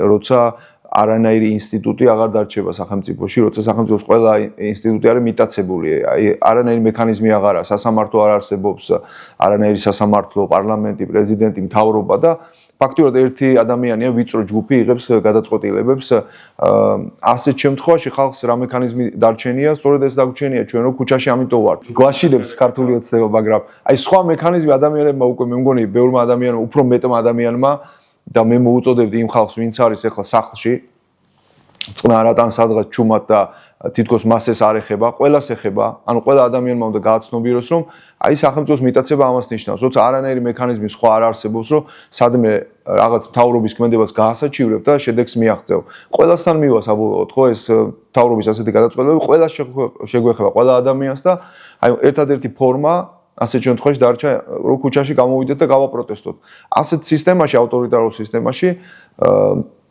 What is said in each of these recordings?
როცა არანაირი ინსტიტუტი აღარ დარჩება სახელმწიფოში, როცა სახელმწიფოს ყველა ინსტიტუტი არის მიტაცებული, აი არანაირი მექანიზმი აღარ არის, სასამართლო არ არსებობს, არანაირი სასამართლო, პარლამენტი, პრეზიდენტი, მთავრობა და ფაქტობრივად ერთი ადამიანია ვიწრო ჯგუფი იღებს გადაწყვეტილებებს. ასეთ შემთხვევაში ხალხს რა მექანიზმი დარჩენია, სწორედ ეს დაგვრჩენია ჩვენ რომ ქუჩაში ამიტომ ვართ. გვაშიდებს ქართული ოცნება, მაგრამ აი სხვა მექანიზმი ადამიანებმა უკვე მე მგონი ბევრმა ადამიანმა, უფრო მეტმა ადამიანმა და მე მოუწოდებდი იმ ხალხს, ვინც არის ახლა სახლში, წყნარად ან სადღაც ჩუმად და თითქოს მას ეს არ ეხება, ყველას ეხება, ანუ ყველა ადამიანმა უნდა გააცნობიეროს, რომ აი სახელმწიფოს მიტაცება ამას ნიშნავს, როცა არანაირი მექანიზმი სხვა არ არსებობს, რომ სადმე რაღაც მთავრობის ქმედებას გაასაჩივრებ და შედეგს მიაღწევ. ყველასთან მივა საბოლოოდ, ხო ეს მთავრობის ასეთი გადაწყვეტილებები ყველას შეგვეხება, ყველა ადამიანს და აი ერთადერთი ფორმა ასეთ შემთხვევაში დარჩა, რომ ქუჩაში გამოვიდეთ და გავაპროტესტოთ. ასეთ სისტემაში, ავტორიტარულ სისტემაში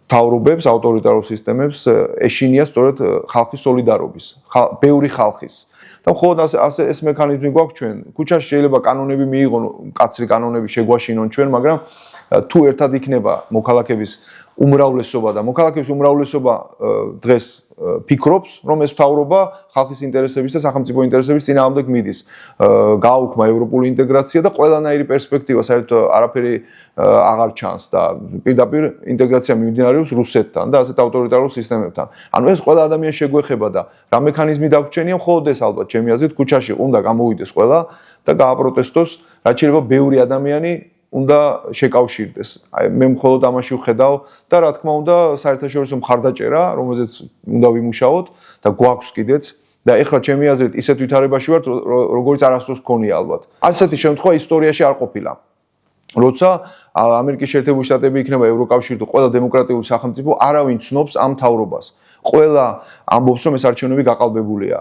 მთავრობებს, ავტორიტარულ სისტემებს ეშინია სწორედ ხალხის სოლიდარობის, ბევრი ხალხის. და მხოლოდ ასე ეს მექანიზმი გვაქვს ჩვენ. ქუჩაში შეიძლება კანონები მიიღონ, მკაცრი კანონები შეგვაშინონ ჩვენ, მაგრამ თუ ერთად იქნება მოქალაქეების უმრავლესობა და მოქალაქეების უმრავლესობა დღეს ფიქრობს, რომ ეს მთავრობა ხალხის ინტერესების და სახელმწიფო ინტერესების წინააღმდეგ მიდის. გააუქმა ევროპული ინტეგრაცია და ყველანაირი პერსპექტივა საერთოდ არაფერი აღარ ჩანს და პირდაპირ ინტეგრაცია მიმდინარეობს რუსეთთან და ასეთ ავტორიტარულ სისტემებთან. ანუ ეს ყველა ადამიანს შეგვეხება და რა მექანიზმი დაგვრჩენია, მხოლოდ ეს ალბათ ჩემი აზრით ქუჩაში უნდა გამოვიდეს ყველა და გააპროტესტოს, რაც შეიძლება ბევრი ადამიანი უნდა შეკავშირდეს. აი მე მხოლოდ ამაში ვხედავ და რა თქმა უნდა საერთაშორისო მხარდაჭერა, რომელზეც უნდა ვიმუშაოთ და გვაქვს კიდეც და ეხლა ჩემი აზრით ისეთ ვითარებაში ვართ, როგორც არასდროს გქონია ალბათ. ასეთი შემთხვევა ისტორიაში არ ყოფილა. როცა ამერიკის შეერთებული შტატები იქნება ევროკავშირი თუ ყველა დემოკრატიული სახელმწიფო, არავინ ცნობს ამ მთავრობას. ყველა ამბობს, რომ ეს არჩევნები გაყალბებულია.